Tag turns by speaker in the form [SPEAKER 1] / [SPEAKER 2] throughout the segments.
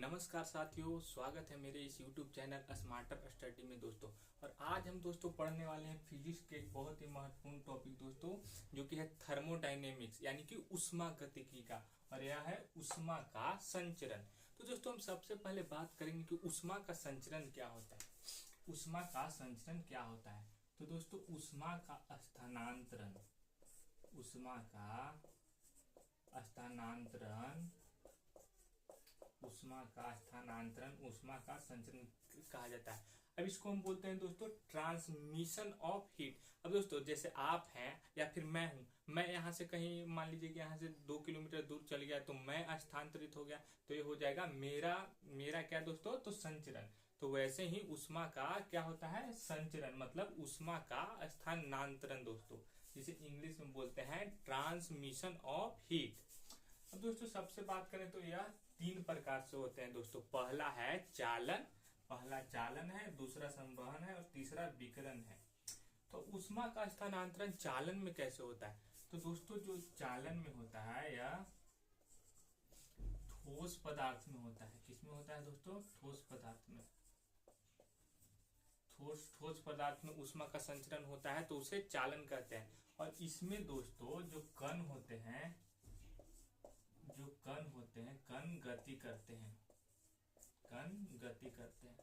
[SPEAKER 1] नमस्कार साथियों, स्वागत है मेरे इस YouTube चैनल स्मार्टर स्टडी में दोस्तों। और आज हम दोस्तों पढ़ने वाले हैं फिजिक्स के एक बहुत ही महत्वपूर्ण टॉपिक दोस्तों, जो कि है थर्मोडायनेमिक्स यानी कि उष्मागतिकी का। और यह है उष्मा का संचरण। तो दोस्तों हम सबसे पहले बात करेंगे कि उष्मा का संचरण क्या होता है। उष्मा का संचरण क्या होता है? तो दोस्तों उष्मा का स्थानांतरण, उष्मा का स्थानांतरण, उष्मा का स्थानांतरण, उष्मा का संचरण कहा जाता है। अब इसको हम बोलते हैं दोस्तों ट्रांसमिशन ऑफ हीट। अब दोस्तों जैसे आप हैं या फिर मैं हूं, मैं यहाँ से कहीं मान लीजिए कि यहाँ से 2 किलोमीटर दूर चल गया तो मैं स्थानांतरित हो गया, तो ये हो जाएगा मेरा क्या दोस्तों, तो संचरण। तो वैसे ही उष्मा का क्या होता है, संचरण, मतलब उष्मा का स्थानांतरण दोस्तों, जिसे इंग्लिश में बोलते हैं ट्रांसमिशन ऑफ हीट। अब दोस्तों सबसे बात करें तो यह 3 प्रकार से होते हैं दोस्तों। पहला है चालन, पहला चालन है, दूसरा संवहन है और तीसरा विकिरण है। तो उष्मा का स्थानांतरण चालन में कैसे होता है? तो दोस्तों जो चालन में होता है यह ठोस पदार्थ में होता है। किसमें होता है दोस्तों? ठोस पदार्थ में। ठोस पदार्थ में उष्मा का संचरण होता है तो उसे चालन कहते हैं। और इसमें दोस्तों जो कण होते हैं, कण गति करते हैं, कण गति करते हैं।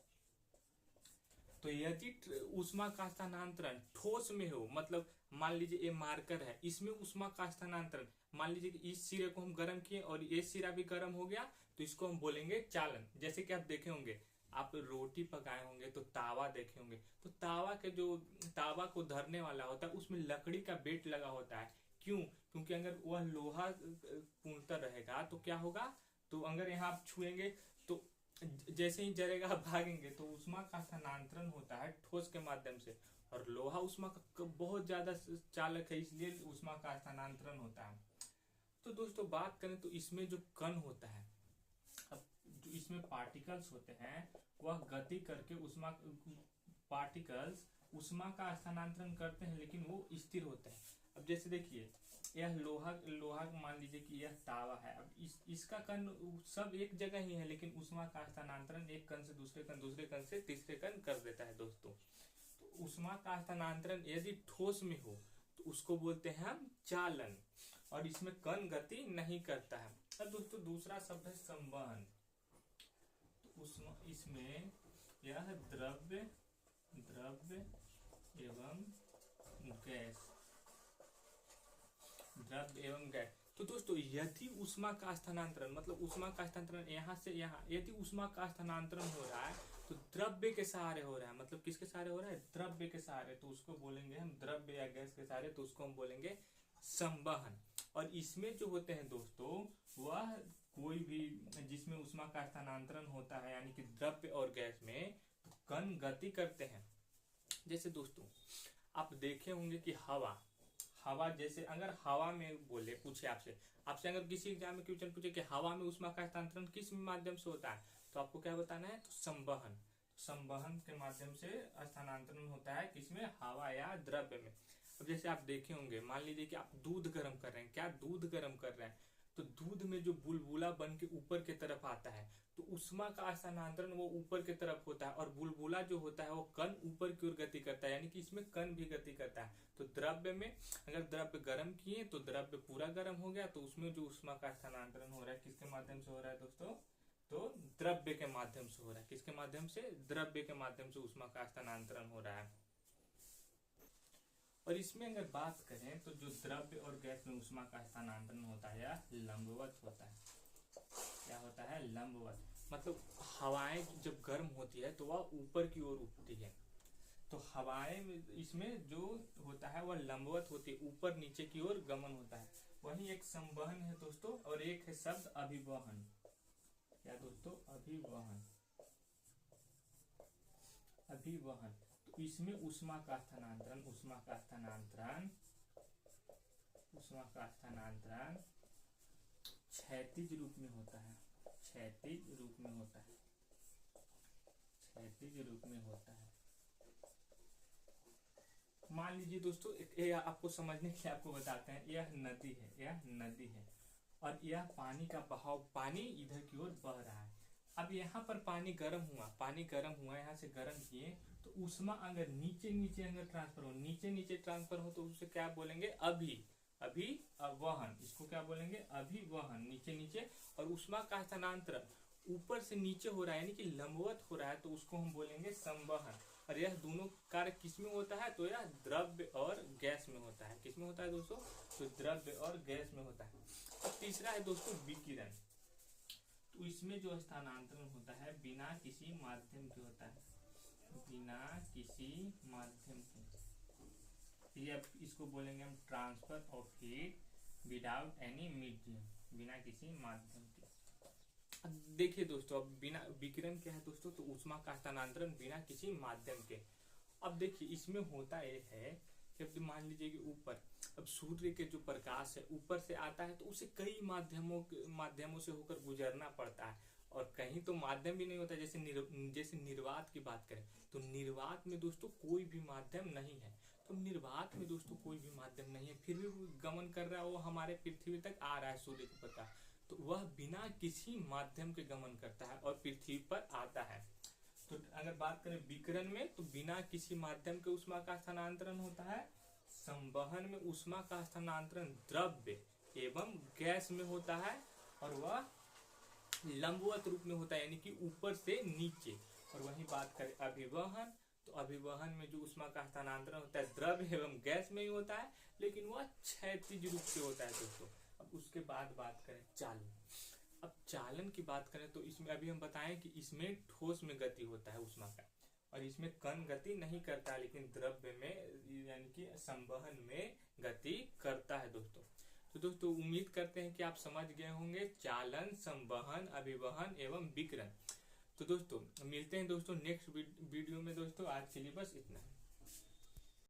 [SPEAKER 1] तो यदि उष्मा का स्थानांतरण ठोस में हो, मतलब मान लीजिए ये मार्कर है, इसमें उष्मा का स्थानांतरण, मान लीजिए कि इस सिरे को हम गर्म किए और ये सिरा भी गर्म हो गया, तो इसको हम बोलेंगे चालन। जैसे कि आप देखे होंगे, आप रोटी पकाए होंगे तो तावा देखे होंगे, तो तावा के जो तावा को धरने वाला होता है उसमें लकड़ी का बेट लगा होता है। क्यों? क्योंकि अगर वह लोहा पूर्णतः रहेगा तो क्या होगा, तो अगर यहाँ आप छुएंगे तो जैसे ही जलेगा आप भागेंगे। तो उष्मा का स्थानांतरण होता है ठोस के माध्यम से, और लोहा उष्मा का बहुत ज्यादा चालक है, इसलिए उष्मा का स्थानांतरण होता है। तो दोस्तों बात करें तो इसमें जो कण होता है, अब जो इसमें पार्टिकल्स होते हैं वह गति करके पार्टिकल्स उष्मा का स्थानांतरण करते हैं, लेकिन वो स्थिर होते हैं। अब जैसे देखिए यह लोहा मान लीजिए कि यह तावा है। अब इसका कण सब एक जगह ही है, लेकिन उष्मा का स्थानांतरण एक कण से दूसरे कण, दूसरे कण से तीसरे कण कर देता है दोस्तों। तो उष्मा का स्थानांतरण यदि ठोस में हो तो उसको बोलते हैं हम चालन, और इसमें कण गति नहीं करता है। अब दोस्तों दूसरा शब्द है संवहन। तो इसमें यह द्रव्य एवं गैस, द्रव्य एवं गैस। तो दोस्तों यदि उष्मा का स्थानांतरण, मतलब उष्मा का स्थानांतरण यहाँ से यहाँ, यदि उष्मा का स्थानांतरण हो रहा है तो द्रव्य के सहारे हो रहा है, मतलब किसके सहारे हो रहा है? द्रव्य के सहारे। तो उसको बोलेंगे हम द्रव्य या गैस के सहारे, तो उसको हम बोलेंगे संवहन। और इसमें जो होते हैं दोस्तों वह कोई भी जिसमें उष्मा का स्थानांतरण होता है, यानी कि द्रव्य और गैस में, तो कण गति करते हैं। जैसे दोस्तों आप देखे होंगे कि हवा जैसे अगर हवा में बोले, पूछे आपसे अगर किसी एग्जाम में क्वेश्चन पूछे कि हवा में उष्मा का स्थानांतरण किस माध्यम से होता है, तो आपको क्या बताना है? तो संवहन। संवहन के माध्यम से स्थानांतरण होता है, किसमें? हवा या द्रव्य में। अब जैसे आप देखे होंगे, मान लीजिए कि आप दूध गर्म कर रहे हैं, क्या दूध गर्म कर रहे हैं, तो दूध में जो बुलबुला बन के ऊपर की तरफ आता है, तो उष्मा का स्थानांतरण वो ऊपर की तरफ होता है, और बुलबुला जो होता है वो कण ऊपर की ओर गति करता है, यानी कि इसमें कण भी गति करता है। तो द्रव्य में अगर द्रव्य गर्म किए तो द्रव्य पूरा गर्म हो गया, तो उसमें जो उष्मा का स्थानांतरण हो रहा है किसके माध्यम से हो रहा है दोस्तों? तो द्रव्य के माध्यम से हो रहा है। किसके माध्यम से? द्रव्य के माध्यम से उष्मा का स्थानांतरण हो रहा है। और इसमें अगर बात करें तो जो द्रव्य और गैस में उष्मा का स्थानांतरण होता है यह लंबवत होता है। क्या होता है? लंबवत। मतलब हवाएं जब गर्म होती है तो वह ऊपर की ओर उठती है, तो हवाएं इसमें जो होता है वह लंबवत होती है, ऊपर नीचे की ओर गमन होता है। वही एक संवहन है दोस्तों, और एक है शब्द अभिवहन। क्या दोस्तों? अभिवहन। अभिवहन। तो इसमें उष्मा का स्थानांतरण क्षैतिज रूप में होता है, क्षैतिज रूप में होता है। मान लीजिए दोस्तों आपको समझने के लिए आपको बताते हैं, यह नदी है, और यह पानी का बहाव, पानी इधर की ओर बह रहा है। अब यहाँ पर पानी गर्म हुआ, यहाँ से गर्म किए तो ऊष्मा अगर नीचे नीचे अगर ट्रांसफर हो, नीचे नीचे ट्रांसफर हो तो उसे क्या बोलेंगे, अभिवहन। इसको क्या बोलेंगे, अभिवहन, नीचे नीचे। और ऊष्मा का स्थानांतरण ऊपर से नीचे हो रहा है यानी कि लंबवत हो रहा है तो उसको हम बोलेंगे संवहन। और यह दोनों कार्य किसमें होता है, तो यह द्रव्य और गैस में होता है। किसमें होता है दोस्तों, तो द्रव्य और गैस में होता है। अब तीसरा है दोस्तों विकिरण। तो इसमें जो स्थानांतरण होता है बिना किसी माध्यम के होता है, बिना किसी माध्यम के। ये इसको बोलेंगे हम transfer of heat without any medium, बिना किसी माध्यम के। अब देखिए दोस्तों, अब बिना विकिरण क्या है दोस्तों, तो ऊष्मा का स्थानांतरण बिना किसी माध्यम के। अब देखिए इसमें होता यह है कि अब मान लीजिए कि ऊपर, अब सूर्य के जो प्रकाश है ऊपर से आता है तो उसे कई माध्यमों से होकर गुजरना पड़ता है। और कहीं तो माध्यम भी नहीं होता, जैसे निर्वात की बात करें तो निर्वात में दोस्तों कोई भी माध्यम नहीं है। तो निर्वात में दोस्तों कोई भी माध्यम नहीं है, फिर भी वो गमन कर रहा है, वो हमारे पृथ्वी तक आ रहा है सूर्य के प्रकाश, तो वह बिना किसी माध्यम के गमन करता है और पृथ्वी पर आता है। तो अगर बात करें विकिरण में, तो बिना किसी माध्यम के ऊष्मा का स्थानांतरण होता है। संवहन में ऊष्मा का स्थानांतरण द्रव्य एवं गैस में होता है और वह लंबवत रूप में होता है यानी कि ऊपर से नीचे। और वही बात करें अभिवहन, तो अभिवहन में जो ऊष्मा का स्थानांतरण होता है द्रव्य एवं गैस में ही होता है, लेकिन वह क्षैतिज रूप से होता है दोस्तों। अब उसके बाद बात करें चालन। अब चालन की बात करें तो इसमें अभी हम बताएं कि इसमें ठोस में गति होता है ऊष्मा का, और इसमें कण गति नहीं करता, लेकिन द्रव्य में यानी कि संवहन में गति करता है दोस्तों। तो दोस्तों उम्मीद करते हैं कि आप समझ गए होंगे चालन, संवहन, अभिवहन एवं विकिरण। तो दोस्तों मिलते हैं दोस्तों नेक्स्ट वीडियो में दोस्तों। आज के लिए बस इतना है।